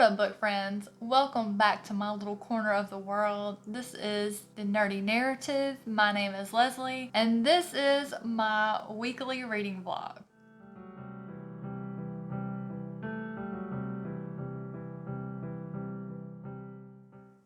What up, book friends? Welcome back to my little corner of the world. This is the Nerdy Narrative. My name is Leslie, and this is my weekly reading vlog.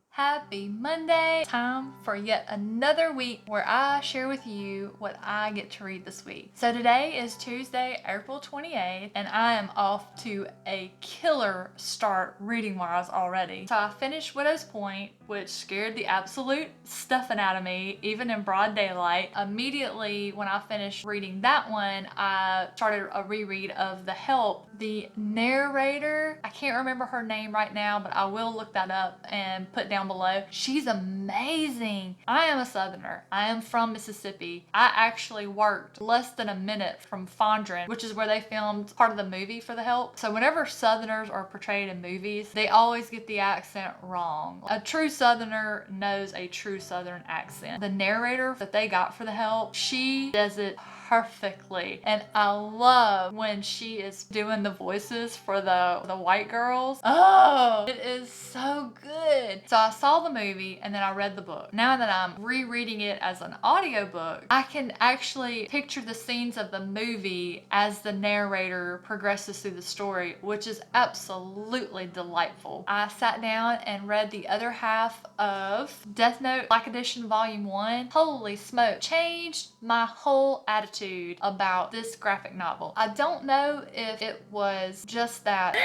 Happy Monday! Time for yet another week where I share with you what I get to read this week. So today is Tuesday, April 28th, and I am off to a killer start reading-wise already. So I finished Widow's Point, which scared the absolute stuffing out of me, even in broad daylight. Immediately when I finished reading that one, I started a reread of The Help. The narrator, I can't remember her name right now, but I will look that up and put down below. She's amazing. I am a Southerner. I am from Mississippi. I actually worked less than a minute from Fondren, which is where they filmed part of the movie for The Help. So whenever Southerners are portrayed in movies, they always get the accent wrong. A true Southerner knows a true Southern accent. The narrator that they got for The Help, she does it perfectly, and I love when she is doing the voices for the white girls. Oh, it is so good. So I saw the movie and then I read the book. Now that I'm rereading it as an audiobook, I can actually picture the scenes of the movie as the narrator progresses through the story, which is absolutely delightful. I sat down and read the other half of Death Note Black Edition Volume 1. Holy smoke, changed my whole attitude about this graphic novel. I don't know if it was just that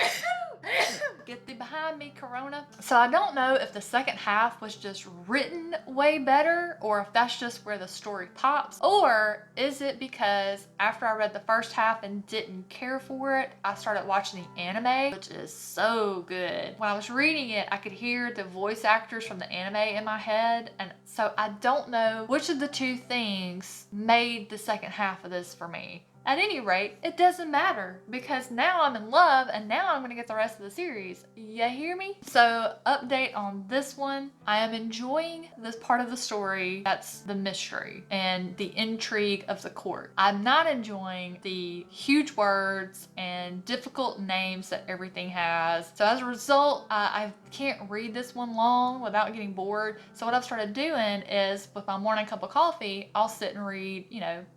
get thee behind me, Corona. So I don't know if the second half was just written way better, or if that's just where the story pops, or is it because after I read the first half and didn't care for it, I started watching the anime, which is so good. When I was reading it, I could hear the voice actors from the anime in my head, and so I don't know which of the two things made the second half of this for me. At any rate, it doesn't matter because now I'm in love and now I'm going to get the rest of the series. You hear me? So, update on this one. I am enjoying this part of the story that's the mystery and the intrigue of the court. I'm not enjoying the huge words and difficult names that everything has. So as a result, I can't read this one long without getting bored. So what I've started doing is with my morning cup of coffee, I'll sit and read,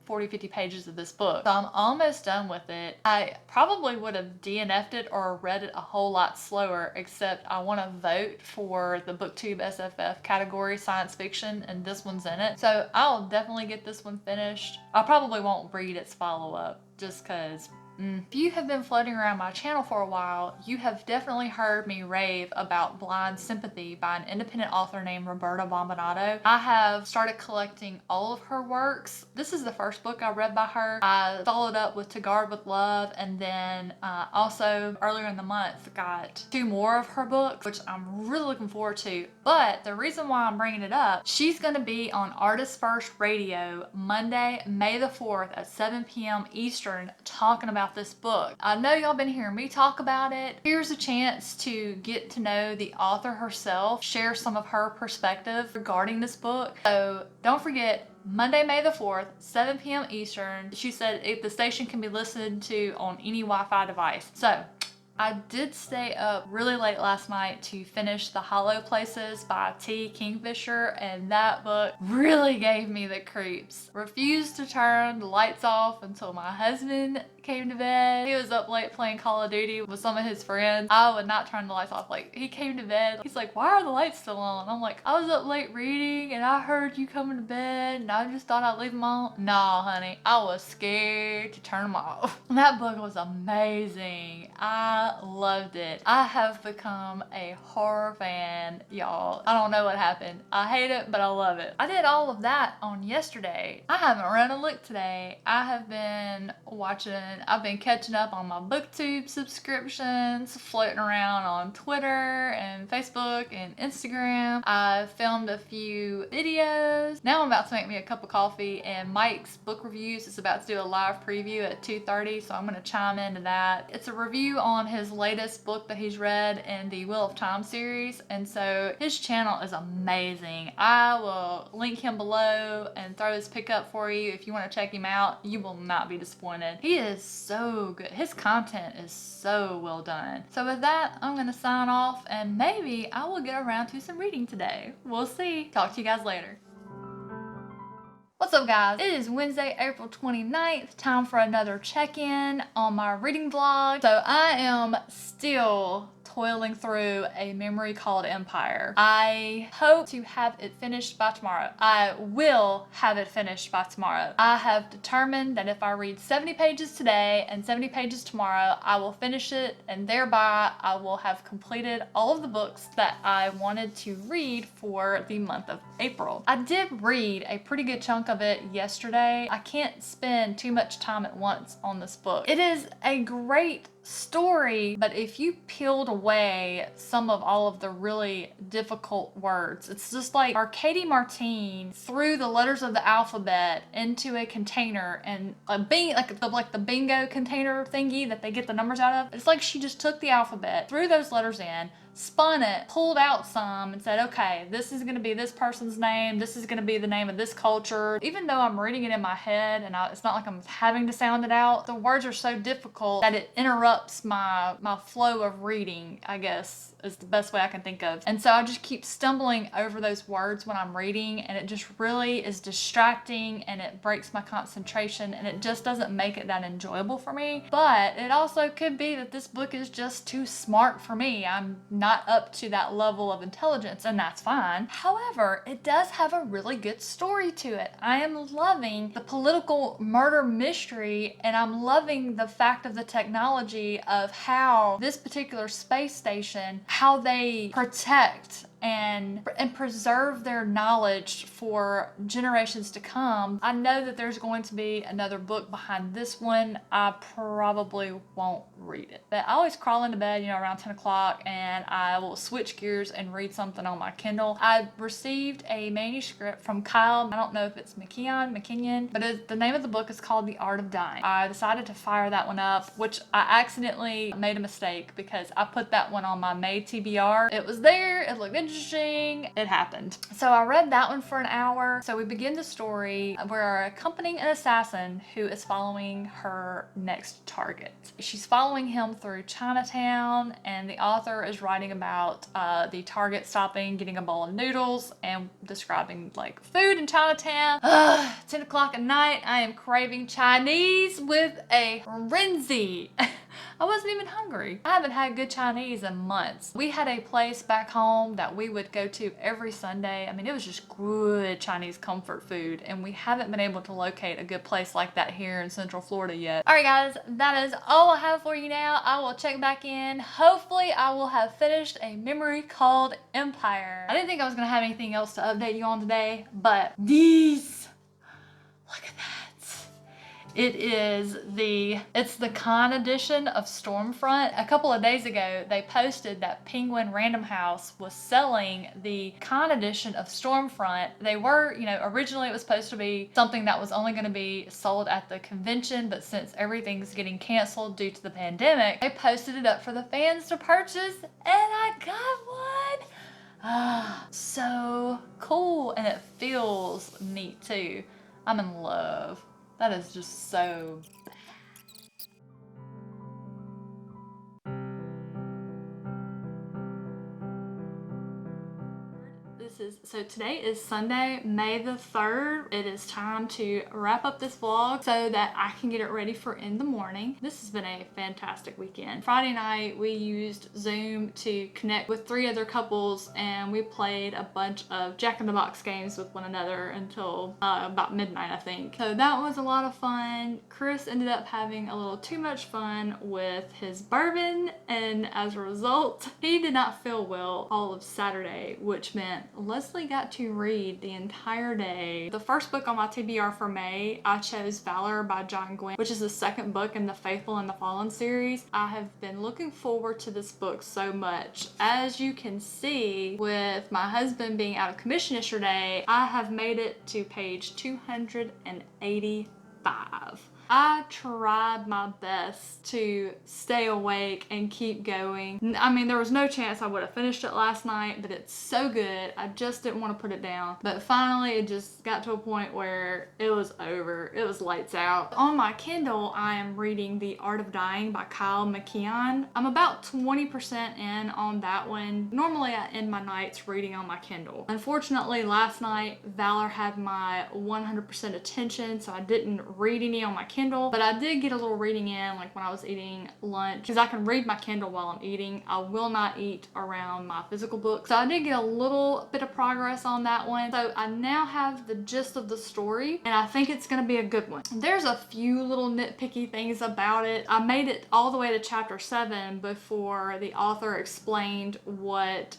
40, 50 pages of this book. So I'm almost done with it. I probably would have DNF'd it or read it a whole lot slower, except I want to vote for the BookTube SFF category, science fiction, and this one's in it. So I'll definitely get this one finished. I probably won't read its follow-up just because if you have been floating around my channel for a while, you have definitely heard me rave about Blind Sympathy by an independent author named Roberta Bombinato. I have started collecting all of her works. This is the first book I read by her. I followed up with To Guard with Love, and then also earlier in the month got 2 more of her books, which I'm really looking forward to. But the reason why I'm bringing it up, she's going to be on Artist First Radio Monday, May the 4th at 7 p.m. Eastern talking about this book. I know y'all been hearing me talk about it. Here's a chance to get to know the author herself, share some of her perspective regarding this book. So don't forget, Monday, May the 4th, 7 p.m. Eastern. She said the station can be listened to on any Wi-Fi device. So I did stay up really late last night to finish The Hollow Places by T. Kingfisher, and that book really gave me the creeps. Refused to turn the lights off until my husband came to bed. He was up late playing Call of Duty with some of his friends. I would not turn the lights off. Like, he came to bed, he's like, why are the lights still on? I'm like, I was up late reading and I heard you coming to bed and I just thought I'd leave them on. Nah, honey, I was scared to turn them off. That book was amazing. I loved it. I have become a horror fan, y'all. I don't know what happened. I hate it, but I love it. I did all of that on yesterday. I haven't read a lick today. I've been catching up on my BookTube subscriptions, floating around on Twitter and Facebook and Instagram. I filmed a few videos. Now I'm about to make me a cup of coffee, and Mike's Book Reviews is about to do a live preview at 2:30, so I'm going to chime into that. It's a review on his latest book that he's read in the Wheel of Time series, and so his channel is amazing. I will link him below and throw his pick up for you if you want to check him out. You will not be disappointed. He is so good. His content is so well done. So with that, I'm gonna sign off, and maybe I will get around to some reading today. We'll see. Talk to you guys later. What's up, guys? It is Wednesday, April 29th. Time for another check-in on my reading vlog. So I am still toiling through a memory called Empire. I hope to have it finished by tomorrow. I will have it finished by tomorrow. I have determined that if I read 70 pages today and 70 pages tomorrow, I will finish it, and thereby I will have completed all of the books that I wanted to read for the month of April. I did read a pretty good chunk of it yesterday. I can't spend too much time at once on this book. It is a great story, but if you peeled away some of all of the really difficult words, it's just like Arcady Martine threw the letters of the alphabet into a container, and like the bingo container thingy that they get the numbers out of. It's like she just took the alphabet, threw those letters in, spun it, pulled out some, and said, okay, this is going to be this person's name, this is going to be the name of this culture. Even though I'm reading it in my head and it's not like I'm having to sound it out, the words are so difficult that it interrupts my flow of reading, I guess is the best way I can think of. And so I just keep stumbling over those words when I'm reading, and it just really is distracting, and it breaks my concentration, and it just doesn't make it that enjoyable for me. But it also could be that this book is just too smart for me. I'm not up to that level of intelligence, and that's fine. However, it does have a really good story to it. I am loving the political murder mystery, and I'm loving the fact of the technology of how this particular space station, how they protect and preserve their knowledge for generations to come. I know that there's going to be another book behind this one. I probably won't read it, but I always crawl into bed, around 10 o'clock, and I will switch gears and read something on my Kindle. I received a manuscript from Kyle. I don't know if it's McKinnon, but the name of the book is called The Art of Dying. I decided to fire that one up, which I accidentally made a mistake because I put that one on my May TBR. It was there, it looked interesting, it happened. So I read that one for an hour. So we begin the story. We're accompanying an assassin who is following her next target. She's following him through Chinatown, and the author is writing about the target stopping, getting a bowl of noodles, and describing like food in Chinatown. 10 o'clock at night, I am craving Chinese with a frenzy. I wasn't even hungry. I haven't had good Chinese in months. We had a place back home that we would go to every Sunday. I mean, it was just good Chinese comfort food, and we haven't been able to locate a good place like that here in Central Florida yet. All right, guys, that is all I have for you now. I will check back in. Hopefully, I will have finished a memory called Empire. I didn't think I was gonna have anything else to update you on today, but these, look at that. It's the con edition of Stormfront. A couple of days ago, they posted that Penguin Random House was selling the con edition of Stormfront. They were, originally it was supposed to be something that was only going to be sold at the convention, but since everything's getting canceled due to the pandemic, they posted it up for the fans to purchase, and I got one. So cool, and it feels neat too. I'm in love. That is just so So today is Sunday, May the 3rd. It is time to wrap up this vlog so that I can get it ready for in the morning. This has been a fantastic weekend. Friday night, we used Zoom to connect with 3 other couples, and we played a bunch of Jack in the Box games with one another until about midnight, I think. So that was a lot of fun. Chris ended up having a little too much fun with his bourbon, and as a result, he did not feel well all of Saturday, which meant Leslie got to read the entire day. The first book on my TBR for May, I chose Valor by John Gwynne, which is the second book in the Faithful and the Fallen series. I have been looking forward to this book so much. As you can see, with my husband being out of commission yesterday, I have made it to page 285. I tried my best to stay awake and keep going. I mean, there was no chance I would have finished it last night, but it's so good. I just didn't want to put it down. But finally, it just got to a point where it was over. It was lights out. On my Kindle, I am reading The Art of Dying by Kyle McKeown. I'm about 20% in on that one. Normally, I end my nights reading on my Kindle. Unfortunately, last night, Valor had my 100% attention, so I didn't read any on my Kindle, but I did get a little reading in, like when I was eating lunch, because I can read my Kindle while I'm eating. I will not eat around my physical book. So I did get a little bit of progress on that one. So I now have the gist of the story, and I think it's gonna be a good one. There's a few little nitpicky things about it. I made it all the way to chapter 7 before the author explained what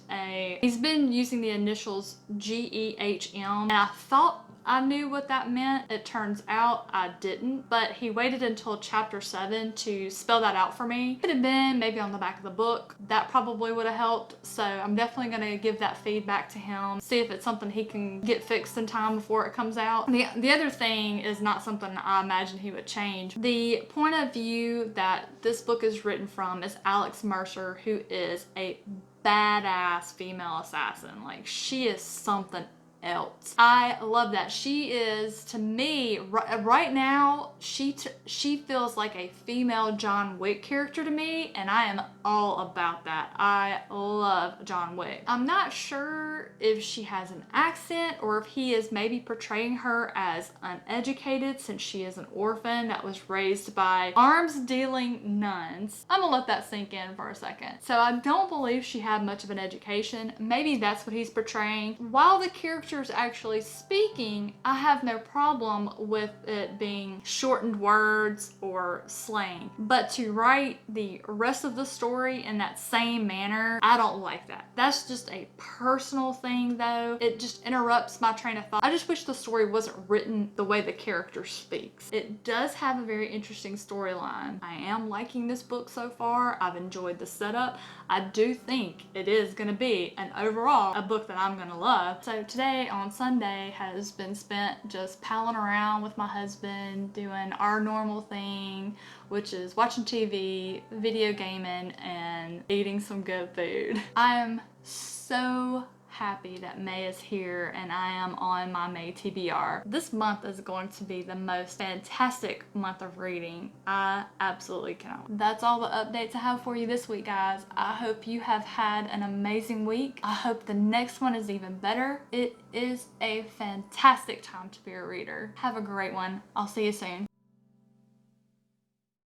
he's been using the initials GEHM, and I thought I knew what that meant. It turns out I didn't, but he waited until chapter 7 to spell that out for me. Could have been maybe on the back of the book. That probably would have helped. So I'm definitely gonna give that feedback to him, see if it's something he can get fixed in time before it comes out. The other thing is not something I imagine he would change. The point of view that this book is written from is Alex Mercer, who is a badass female assassin. Like, she is something else. I love that. She is, to me, right now, she feels like a female John Wick character to me, and I am all about that. I love John Wick. I'm not sure if she has an accent or if he is maybe portraying her as uneducated, since she is an orphan that was raised by arms-dealing nuns. I'm gonna let that sink in for a second. So I don't believe she had much of an education. Maybe that's what he's portraying. While the character is actually speaking, I have no problem with it being shortened words or slang. But to write the rest of the story in that same manner, I don't like that. That's just a personal thing though. It just interrupts my train of thought. I just wish the story wasn't written the way the character speaks. It does have a very interesting storyline. I am liking this book so far. I've enjoyed the setup. I do think it is going to be overall a book that I'm going to love. So today on Sunday has been spent just palling around with my husband, doing our normal thing, which is watching TV, video gaming, and eating some good food. I am so happy that May is here and I am on my May TBR. This month is going to be the most fantastic month of reading. I absolutely cannot. That's all the updates I have for you this week, guys. I hope you have had an amazing week. I hope the next one is even better. It is a fantastic time to be a reader. Have a great one. I'll see you soon.